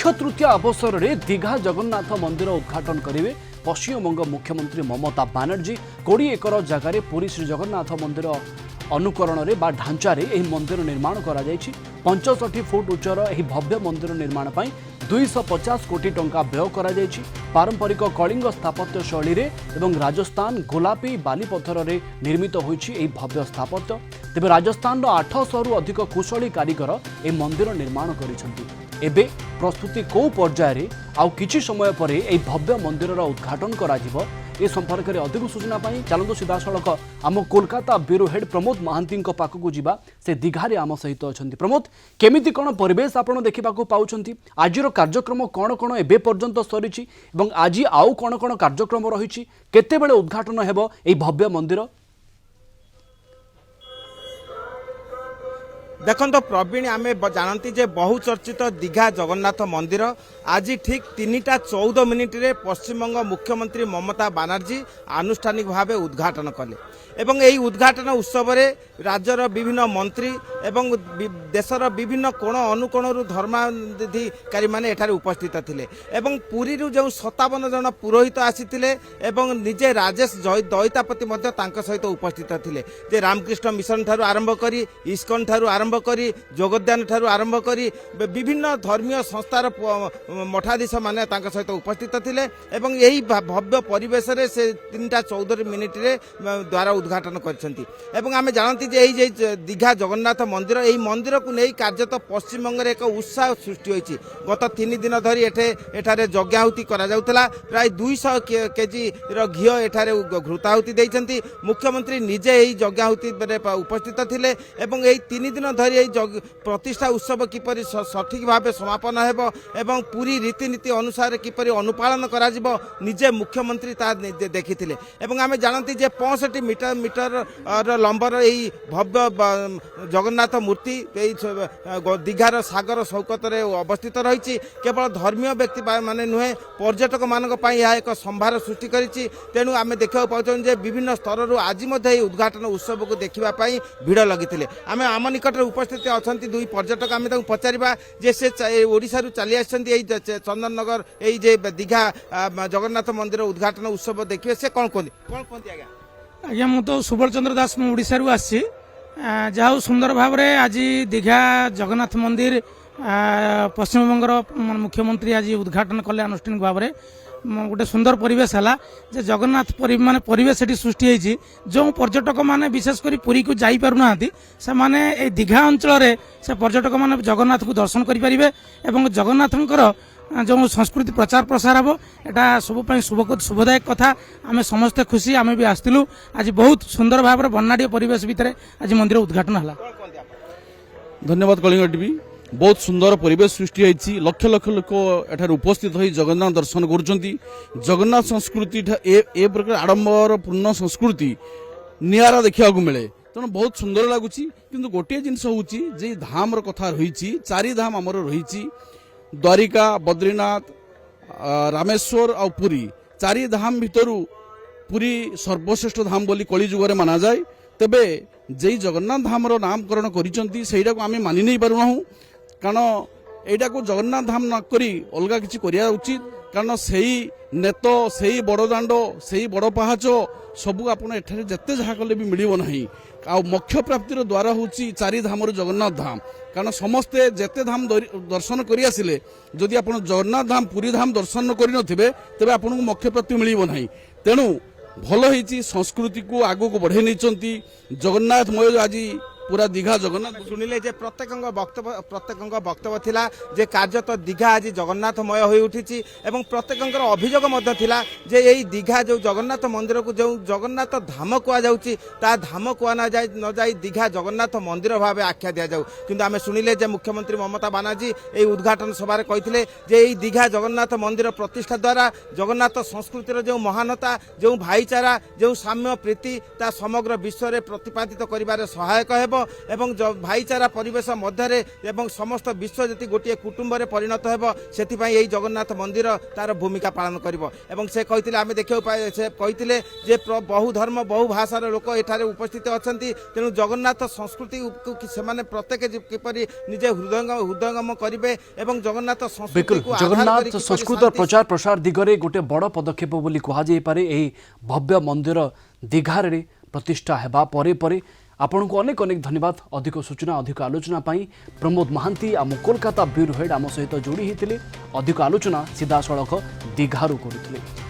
अक्षय तृतीया अवसर में दीघा जगन्नाथ मंदिर उद्घाटन करेंगे पश्चिमबंग मुख्यमंत्री ममता बानर्जी 20 एकर जगार पुरी श्री जगन्नाथ मंदिर अनुकरण में ढांचार यह मंदिर निर्माण कर 65 फुट उच्चर यह भव्य मंदिर निर्माण पर 250 कोटी टंका व्यय कर पारंपरिक कलिंग स्थापत्य शैली एवं राजस्थान गोलापी बालीपथर निर्मित होती भव्य स्थापत्य तेज राजस्थान 800 रु अधिक कुशली कारीगर यह मंदिर निर्माण कर प्रस्तुति कौ पर्यायर आउ किछि समय पर यह भव्य मंदिर उद्घाटन करा जिवो ए संपर्क में अधिक सूचना चलतु सीधा सड़क आम कोलकाता ब्यूरो हेड प्रमोद महांती पाखक जीवा से दीघारे आम सहित अच्छा प्रमोद केमिति कौन परिवेश आपड़ देखा पाँच आज कार्यक्रम कौन कौन एबे पर्यंत सरी आज आउ कौन कौन कार्यक्रम रही केतेबेले उद्घाटन हेबो एई भव्य मंदिर। देखो तो प्रवीण आम जानती जे बहुचर्चित दीघा जगन्नाथ मंदिर आज ठीक 3:14 रे पश्चिमबंग मुख्यमंत्री ममता बानर्जी आनुष्ठानिक भाव उद्घाटन कले एवं यही उद्घाटन उत्सव रे राज्यर विभिन्न मंत्री एवं देशर विभिन्न कोण अनुकोणरू धर्माधिकारी माने एठारे उपस्थित थिले एवं पुरी जो 57 जन पुरोहित आसीथिले एवं निजे राजेश दयितापति मध्य तांका सहित उपस्थित थिले जे रामकृष्ण मिशन ठारू आरंभ करी इस्कन ठारू आरंभ करी जोगदान ठारू आरंभ करी विभिन्न धर्मीय संस्थार मठाधीश माने तांका सहित उपस्थित थिले एवं यही भव्य परिवेश रे से 3:14 रे द्वारा उद्घाटन करछंती एवं आमे जानती जे एही जे दीघा जगन्नाथ मंदिर एही मंदिर को नै कार्यत पश्चिमबंग रे एक उत्साह सृष्टि होईची गत 3 दिन धरी एठारे यज्ञाहुति करा जाउतला प्राय 200 केजी रो घियो एठारे घृताहुति दैछंती मुख्यमंत्री निजे एही यज्ञाहुति रे उपस्थित थिले एवं एही 3 दिन धरी एही प्रतिष्ठा उत्सव किपरि सठिक भाव समापन हेबो एवं पूरी रीतिनीति अनुसार किपरि अनुपालन करा जिवो निजे मुख्यमंत्री ता देखिथिले एवं आमे जानती जे 65 मीटर लंबर यही भव्य जगन्नाथ मूर्ति दीघार सागर सौकत अवस्थित रही केवल धर्मीय व्यक्ति माने नुहे पर्यटक मानक यह एक संभार सृष्टि करिछि तेणु आमे देखा पाउछन जे विभिन्न स्तर आज उद्घाटन उत्सव को देखिबाई भिड़ लगी आमे आम निकट उपस्थित अच्छा दुई पर्यटक आमे पचारिबा जे से ओडिशा चली आछंती चंदननगर ये दीघा जगन्नाथ मंदिर उद्घाटन उत्सव देखिए से कौन कहते आज्ञा आज्ञा मु तो सुबल चंद्र दास ओडिशा रु आसी जहाँ सुंदर भाव में आज दीघा जगन्नाथ मंदिर पश्चिमबंगर मुख्यमंत्री आज उद्घाटन कले आनुष्ठानिक भाव में गोटे सुंदर परिवेश है जे जगन्नाथ माने परिवेश सृष्टि होती जो पर्यटक माने विशेषकर पुरी को जाई पारु नांती से माने ए दीघा अंचल से पर्यटक माने जगन्नाथ को दर्शन करि परिबे एवं जगन्नाथंकर जो संस्कृति प्रचार प्रसार हम यहाँ सब शुभदायक कथा आम समस्ते खुशी आम भी आसलु आज बहुत सुंदर भाव में वर्णाढ़ परिवेश भितर आज मंदिर उद्घाटन है। धन्यवाद कलिंग टीवी बहुत सुंदर परिवेश सृष्टि होती लक्ष लक्ष लोक एठार उपस्थित हो जगन्नाथ दर्शन करुँच जगन्नाथ संस्कृति ए प्रकार आडंबर पूर्ण संस्कृति निरा देखा मिले तेणु बहुत सुंदर लगुच कि गोटे जिनस हूँ धाम कथा रही 4 धाम आमर रही द्वारिका बद्रीनाथ रामेश्वर और पुरी 4 धाम भितरु पुरी सर्वश्रेष्ठ धाम बोली कली जुगर माना जाए तेबे जे जगन्नाथ धामर नामकरण करिसंती सेटा को आमे मानि नहीं पारुना कारण एटा को जगन्नाथ धाम न करी अलगा किछि करिया उचित कारण सेही नेत सेही बड़ दांड सेही बड़ पहाच सबू आपण एठारे जत्ते जहा कले भी मिलिबो नाही आ मोक्ष प्राप्तिर द्वारा होची 4 धामर जगन्नाथ धाम कारण समस्ते जेते धाम दर्शन करि आसिले जदि आपण जगन्नाथ धाम पुरी धाम दर्शन न करि नथिबे तबे आपनको मोक्ष प्राप्ति मिलिबो नाही तेणु भल होईची संस्कृति को आगो को बढ़े नहीं जगन्नाथमय आज पूरा दीघा जगन्नाथ शुणिले जे प्रत्येक वक्तव्य थिला जे कार्यत दीघा आज जगन्नाथमय हो उठी एवं प्रत्येक अभियोग मध्य थिला जे यही दीघा जो जगन्नाथ मंदिर को जो जगन्नाथ धाम कहुच्छी ता धाम कह न जाई दीघा जगन्नाथ मंदिर भाव आख्या दि जाऊ किंतु आमे शुणिले जे मुख्यमंत्री ममता बानर्जी यही उद्घाटन सभा कही यही दीघा जगन्नाथ मंदिर प्रतिष्ठा द्वारा जगन्नाथ संस्कृतिर जो महानता जो भाईचारा जो साम्य प्रीति ता समग्र विश्व में प्रतिपादित करिबारे सहायक हेबो এবং ভাইচারা পরিবেশ মধ্যে এবং সমস্ত বিশ্ব যদি গোটিয়ে কুটুম্বরে পরিণত ହେବ ସେଥିପାଇଁ এই জগন্নাথ মন্দির তার ভূমিকা পালন করব এবং সে কইলে আমি দেখিବାକୁ পাই সে কইলে যে বহু ধর্ম বহু ভাষার লোক এখানে উপস্থিত অনেক তেণু জগন্নাথ সংস্কৃতি সেমানে প্রত্যেকে কিপরি নিজে হৃদয়ঙ্গম করবে এবং জগন্নাথ बिल्कुल সংস্কৃতি जगन्नाथ संस्कृत प्रचार प्रसार दिगरे गोटे बड़ पदक्षेप बोली कहुपे यही भव्य मंदिर दीघार प्रतिष्ठा हेबा परे परे आपन को अनेक अनेक धन्यवाद अधिक सूचना अधिक आलोचना पाई प्रमोद महांती आम कोलकाता ब्यूरो हेड आम सहित जोड़ी होते अधिक आलोचना सीधा सड़क दीघारू करुले।